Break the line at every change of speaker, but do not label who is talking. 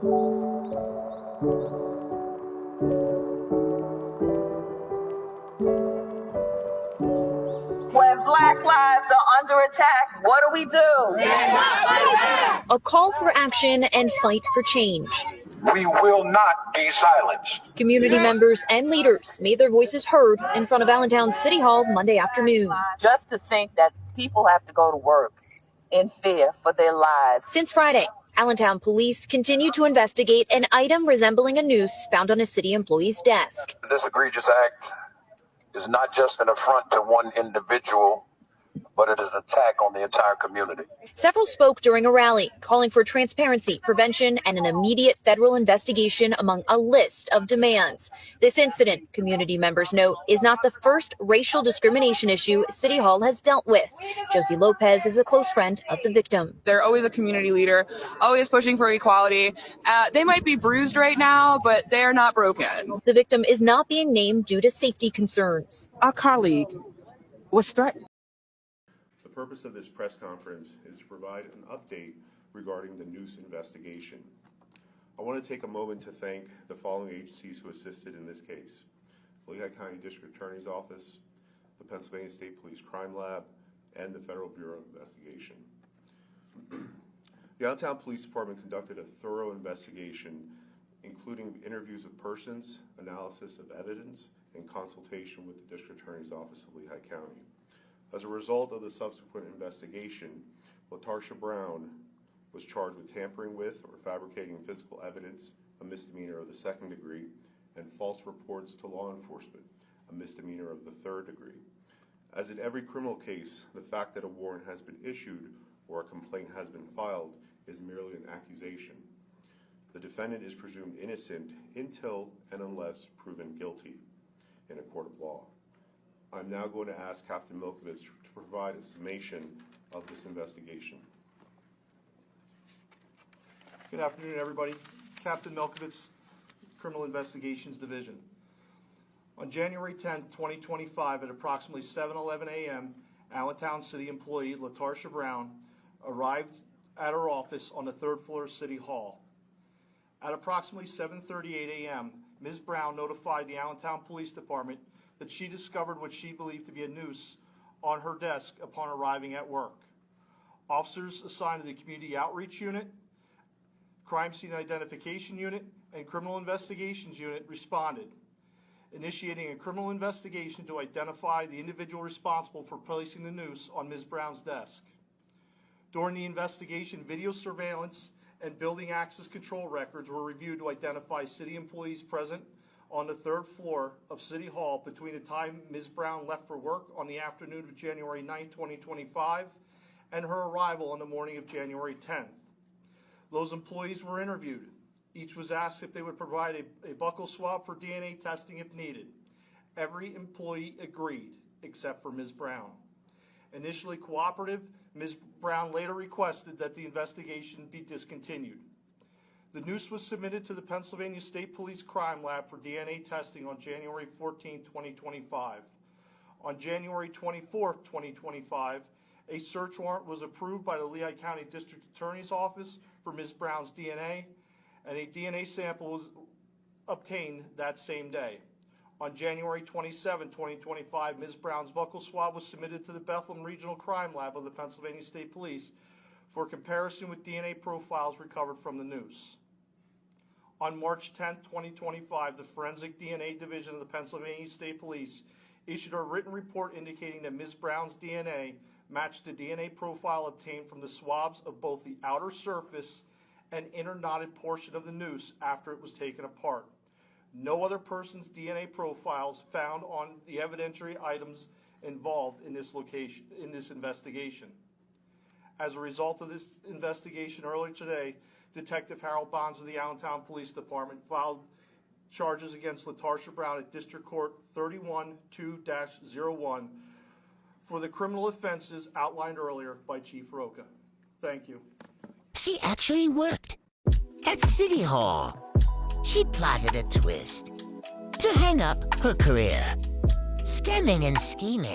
When Black lives are under attack, what do? Stand up.
A call for action and fight for change.
We will not be silenced.
Community members and leaders made their voices heard in front of Allentown City Hall Monday afternoon.
Just to think that people have to go to work in fear for their lives.
Since Friday, Allentown police continue to investigate an item resembling a noose found on a city employee's desk.
This egregious act is not just an affront to one individual, but it is an attack on the entire community.
Several spoke during a rally, calling for transparency, prevention, and an immediate federal investigation among a list of demands. This incident, community members note, is not the first racial discrimination issue City Hall has dealt with. Josie Lopez is a close friend of the victim.
They're always a community leader, always pushing for equality. They might be bruised right now, but they are not broken.
The victim is not being named due to safety concerns.
Our colleague was threatened.
The purpose of this press conference is to provide an update regarding the noose investigation. I want to take a moment to thank the following agencies who assisted in this case: Lehigh County District Attorney's Office, the Pennsylvania State Police Crime Lab, and the Federal Bureau of Investigation. The Allentown Police Department conducted a thorough investigation, including interviews of persons, analysis of evidence, and consultation with the District Attorney's Office of Lehigh County. As a result of the subsequent investigation, LaTarsha Brown was charged with tampering with or fabricating physical evidence, a misdemeanor of the 2nd degree, and false reports to law enforcement, a misdemeanor of the 3rd degree. As in every criminal case, the fact that a warrant has been issued or a complaint has been filed is merely an accusation. The defendant is presumed innocent until and unless proven guilty in a court of law. I'm now going to ask Captain Milkovich to provide a summation of this investigation.
Good afternoon, everybody. Captain Milkovich, Criminal Investigations Division. On January 10, 2025, at approximately 7:11 a.m., Allentown City employee LaTarsha Brown arrived at her office on the 3rd floor of City Hall. At approximately 7:38 a.m., Ms. Brown notified the Allentown Police Department that she discovered what she believed to be a noose on her desk upon arriving at work. Officers assigned to the Community Outreach Unit, Crime Scene Identification Unit, and Criminal Investigations Unit responded, initiating a criminal investigation to identify the individual responsible for placing the noose on Ms. Brown's desk. During the investigation, video surveillance and building access control records were reviewed to identify city employees present on the 3rd floor of City Hall between the time Ms. Brown left for work on the afternoon of January 9, 2025, and her arrival on the morning of January 10th. Those employees were interviewed. Each was asked if they would provide a buccal swab for DNA testing if needed. Every employee agreed, except for Ms. Brown. Initially cooperative, Ms. Brown later requested that the investigation be discontinued. The noose was submitted to the Pennsylvania State Police Crime Lab for DNA testing on January 14, 2025. On January 24, 2025, a search warrant was approved by the Lehigh County District Attorney's Office for Ms. Brown's DNA, and a DNA sample was obtained that same day. On January 27, 2025, Ms. Brown's buccal swab was submitted to the Bethlehem Regional Crime Lab of the Pennsylvania State Police for comparison with DNA profiles recovered from the noose. On March 10, 2025, the Forensic DNA Division of the Pennsylvania State Police issued a written report indicating that Ms. Brown's DNA matched the DNA profile obtained from the swabs of both the outer surface and inner knotted portion of the noose after it was taken apart. No other person's DNA profiles found on the evidentiary items involved in this investigation. As a result of this investigation earlier today, Detective Harold Bonds of the Allentown Police Department filed charges against LaTarsha Brown at District Court 31-2-01 for the criminal offenses outlined earlier by Chief Roca. Thank you.
She actually worked at City Hall. She plotted a twist to hang up her career, scamming and scheming.